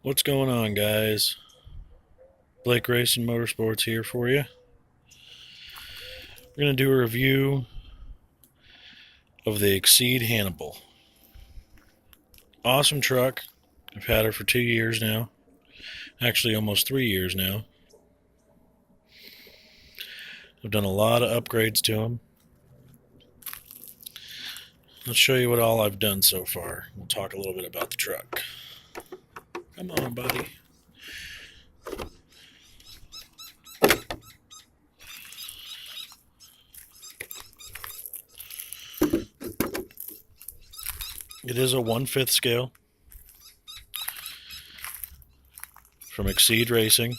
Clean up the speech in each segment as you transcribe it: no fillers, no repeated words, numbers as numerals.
What's going on, guys? Blake Racing Motorsports here for you. We're going to do a review of the Exceed Hannibal. Awesome truck. I've had her for 2 years now. Actually, almost 3 years now. I've done a lot of upgrades to them. Let's show you what all I've done so far. We'll talk a little bit about the truck. Come on, buddy. It is a 1/5 scale from Exceed Racing,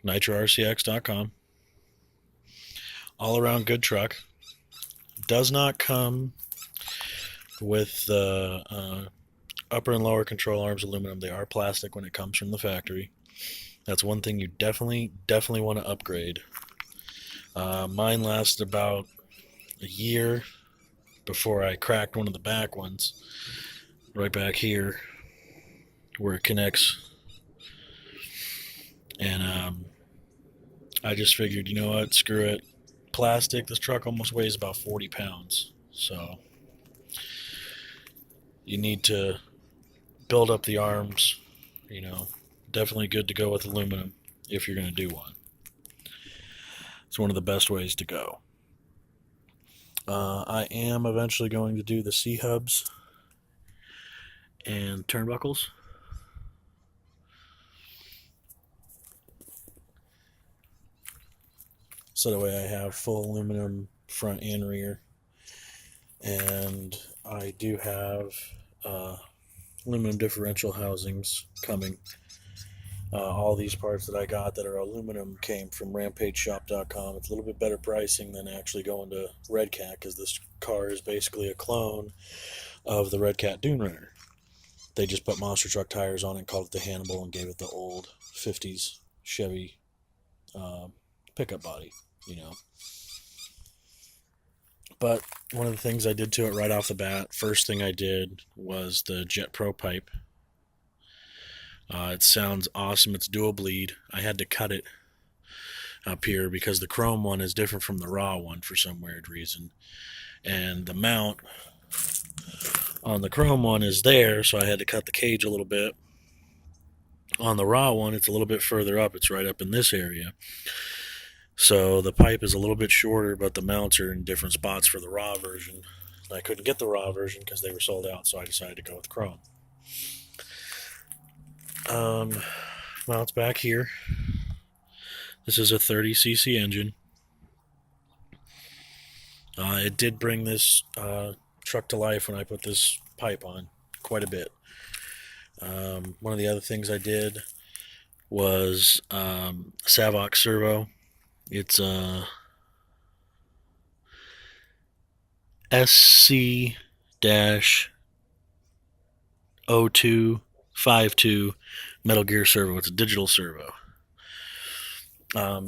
NitroRCX.com. All around good truck. Does not come with the upper and lower control arms aluminum. They are plastic when it comes from the factory. That's one thing you definitely want to upgrade. Mine lasted about a year before I cracked one of the back ones, right back here where it connects. And I just figured, you know what, screw it. Plastic, this truck almost weighs about 40 pounds. So you need to build up the arms, definitely good to go with aluminum if you're going to do one. It's one of the best ways to go. I am eventually going to do the C-hubs and turnbuckles. So that way I have full aluminum front and rear. And I do have aluminum differential housings coming. All these parts that I got that are aluminum came from RampageShop.com. It's a little bit better pricing than actually going to Red Cat, because this car is basically a clone of the Red Cat Dune Runner. They just put monster truck tires on it and called it the Hannibal and gave it the old 50s Chevy pickup body, But one of the things I did to it right off the bat, first thing I did was the Jet Pro pipe. It sounds awesome. It's dual bleed. I had to cut it up here because the chrome one is different from the raw one for some weird reason. And the mount on the chrome one is there, so I had to cut the cage a little bit. On the raw one, it's a little bit further up. It's right up in this area. So the pipe is a little bit shorter, but the mounts are in different spots for the raw version. I couldn't get the raw version because they were sold out, so I decided to go with chrome. Mounts back here. This is a 30cc engine. It did bring this truck to life when I put this pipe on quite a bit. One of the other things I did was Servos servo. It's a SC-0252 Metal Gear servo. It's a digital servo.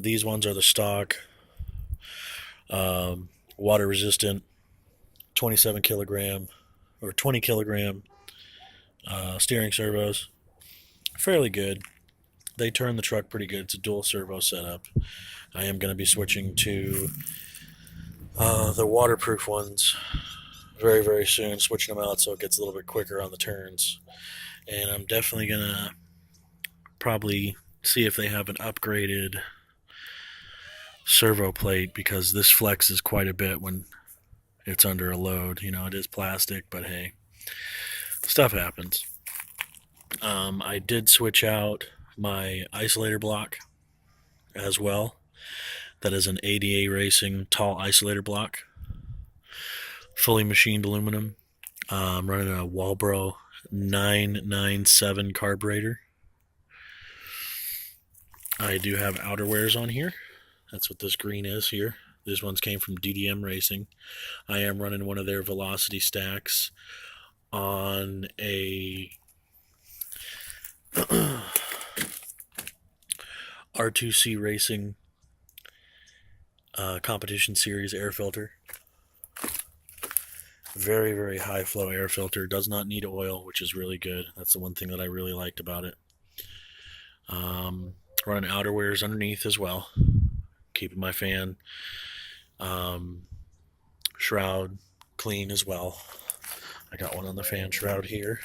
These ones are the stock, water resistant, 27 kilogram or 20 kilogram steering servos. Fairly good. They turn the truck pretty good. It's a dual servo setup. I am going to be switching to the waterproof ones very, very soon, switching them out so it gets a little bit quicker on the turns. And I'm definitely going to probably see if they have an upgraded servo plate, because this flexes quite a bit when it's under a load. It is plastic, but hey, stuff happens. I did switch out my Isolator Block as well. That is an ADA Racing tall Isolator Block, fully machined aluminum. I'm running a Walbro 997 carburetor. I do have outerwears on here. That's what this green is here. These ones came from DDM Racing. I am running one of their Velocity stacks on a R2C Racing competition series air filter. Very, very high flow air filter. Does not need oil, which is really good. That's the one thing that I really liked about it. Um, Running outerwears underneath as well, keeping my fan um, shroud clean as well. I got one on the fan shroud here.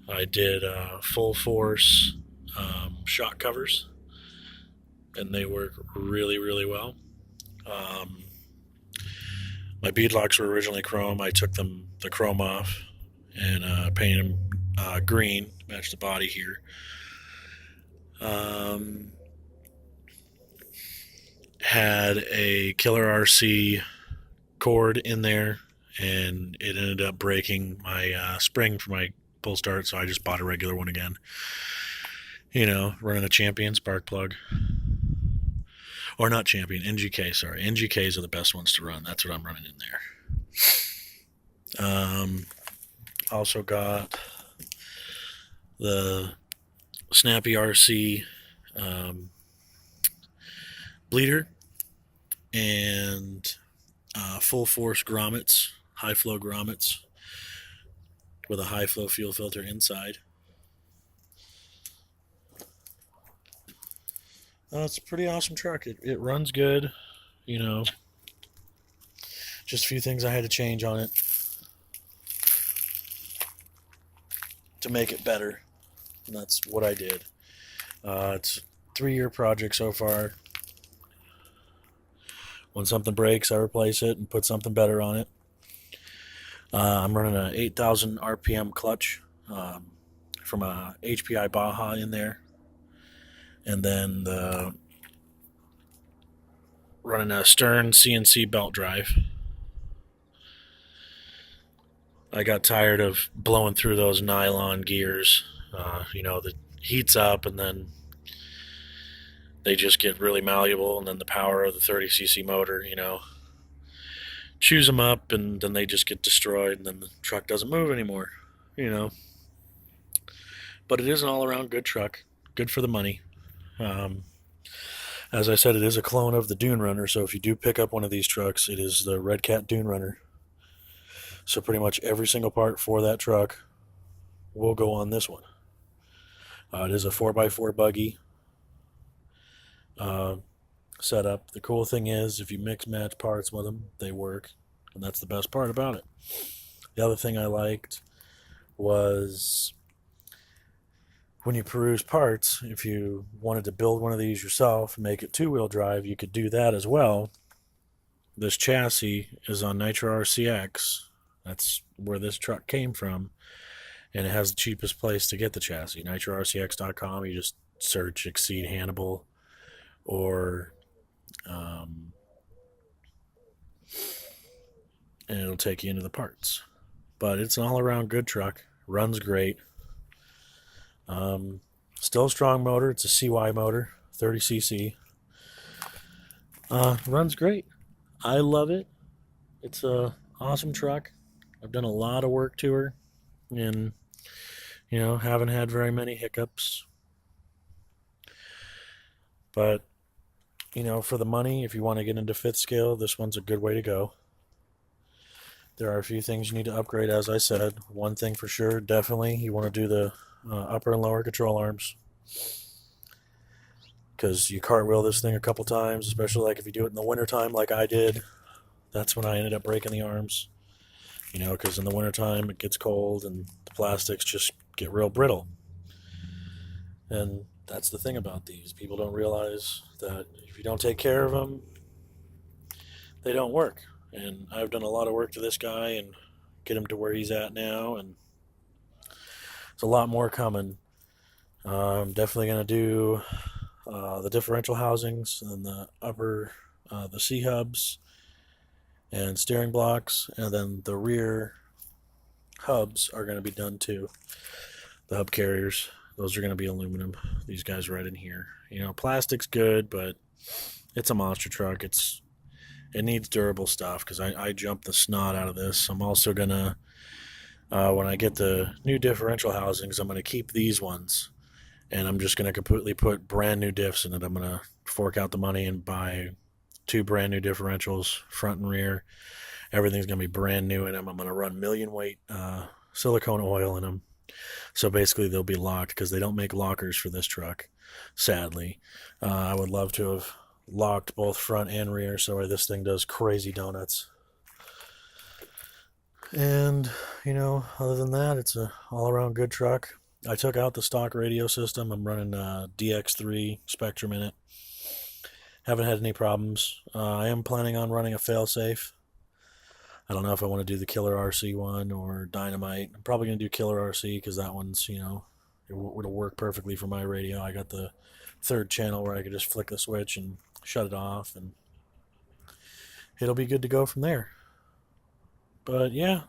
I did full force shock covers, and they work really, really well. Um, my beadlocks were originally chrome. I took the chrome off and painted them green, match the body here. Um, had a Killer RC cord in there, and it ended up breaking my spring for my pull start, so I just bought a regular one again. Running a Champion spark plug. Or not Champion, NGK, sorry. NGKs are the best ones to run. That's what I'm running in there. Also got the Snappy RC bleeder and full force grommets, high flow grommets with a high flow fuel filter inside. It's a pretty awesome truck. It runs good, you know. Just a few things I had to change on it to make it better, and that's what I did. It's a 3-year project so far. When something breaks, I replace it and put something better on it. I'm running a 8,000 RPM clutch from a HPI Baja in there, and then running a Stern CNC belt drive. I got tired of blowing through those nylon gears. The heats up, and then they just get really malleable, and then the power of the 30cc motor, chews them up, and then they just get destroyed, and then the truck doesn't move anymore, But it is an all-around good truck, good for the money. As I said, it is a clone of the Dune Runner, so if you do pick up one of these trucks, it is the Red Cat Dune Runner. So pretty much every single part for that truck will go on this one. It is a 4x4 buggy setup. The cool thing is, if you mix match parts with them, they work, and that's the best part about it. The other thing I liked was when you peruse parts, if you wanted to build one of these yourself and make it 2-wheel drive, you could do that as well. This chassis is on Nitro RCX. That's where this truck came from, and it has the cheapest place to get the chassis, nitrorcx.com. You just search Exceed Hannibal, or and it'll take you into the parts. But it's an all-around good truck. Runs great. Still a strong motor. It's a CY motor, 30cc. Runs great. I love it. It's a awesome truck. I've done a lot of work to her, and haven't had very many hiccups. But for the money, if you want to get into fifth scale, this one's a good way to go. There are a few things you need to upgrade, as I said. One thing for sure, definitely, you want to do the upper and lower control arms, because you cartwheel this thing a couple times, especially like if you do it in the wintertime like I did. That's when I ended up breaking the arms, because in the wintertime it gets cold and the plastics just get real brittle. And that's the thing about these. People don't realize that if you don't take care of them, they don't work. And I've done a lot of work to this guy and get him to where he's at now, and there's a lot more coming. I'm definitely going to do the differential housings and the upper, the C-hubs and steering blocks, and then the rear hubs are going to be done too. The hub carriers, those are going to be aluminum. These guys right in here. Plastic's good, but it's a monster truck. It needs durable stuff, because I jumped the snot out of this. I'm also going to, when I get the new differential housings, I'm going to keep these ones, and I'm just going to completely put brand new diffs in it. I'm going to fork out the money and buy 2 brand new differentials, front and rear. Everything's going to be brand new in them. I'm going to run million weight silicone oil in them. So basically, they'll be locked because they don't make lockers for this truck, sadly. I would love to have locked both front and rear so this thing does crazy donuts. And, other than that, it's a all-around good truck. I took out the stock radio system. I'm running DX3 Spectrum in it. Haven't had any problems. I am planning on running a failsafe. I don't know if I want to do the Killer RC one or Dynamite. I'm probably going to do Killer RC because that one's, it'll work perfectly for my radio. I got the third channel where I could just flick the switch and shut it off, and it'll be good to go from there. But yeah,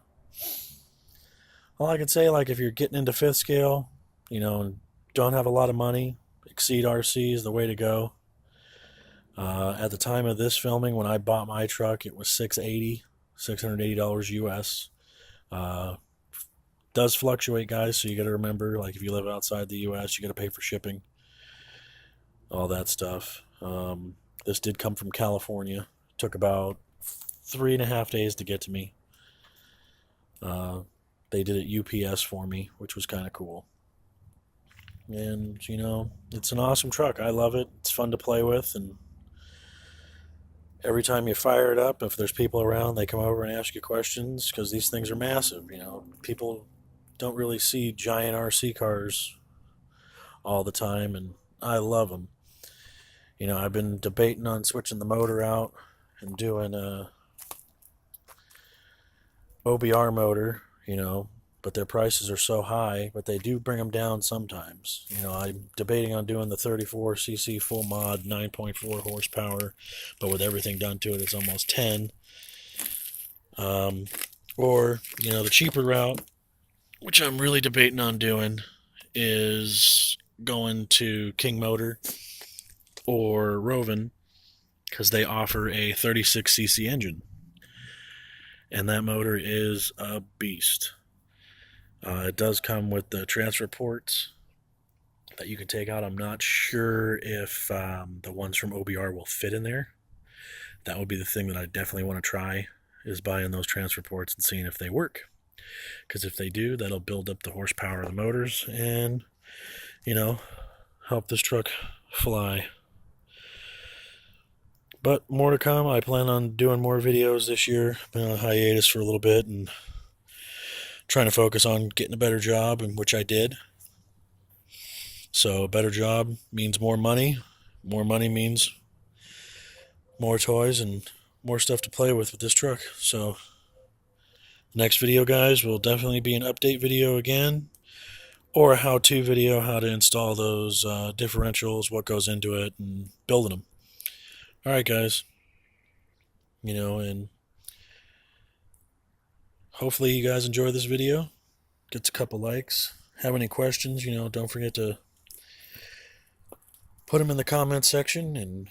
all I can say, like, if you're getting into fifth scale, and don't have a lot of money, Exceed RC is the way to go. At the time of this filming, when I bought my truck, it was $680 US. Does fluctuate, guys, so you got to remember, like, if you live outside the US, you got to pay for shipping, all that stuff. This did come from California. Took about 3.5 days to get to me. They did it UPS for me, which was kind of cool. And, it's an awesome truck. I love it. It's fun to play with, and every time you fire it up, if there's people around, they come over and ask you questions because these things are massive. People don't really see giant RC cars all the time, and I love them. I've been debating on switching the motor out and doing a OBR motor, but their prices are so high, but they do bring them down sometimes. I'm debating on doing the 34cc full mod, 9.4 horsepower, but with everything done to it, it's almost 10. Or, the cheaper route, which I'm really debating on doing, is going to King Motor or Roven, because they offer a 36cc engine. And that motor is a beast. It does come with the transfer ports that you can take out. I'm not sure if the ones from OBR will fit in there. That would be the thing that I definitely want to try, is buying those transfer ports and seeing if they work. Because if they do, that'll build up the horsepower of the motors and, help this truck fly. But more to come. I plan on doing more videos this year. Been on hiatus for a little bit and trying to focus on getting a better job, and which I did. So a better job means more money. More money means more toys and more stuff to play with this truck. So next video, guys, will definitely be an update video again, or a how-to video, how to install those differentials, what goes into it, and building them. Alright, guys. And hopefully you guys enjoy this video. Gets a couple likes. Have any questions, don't forget to put them in the comments section, and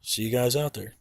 see you guys out there.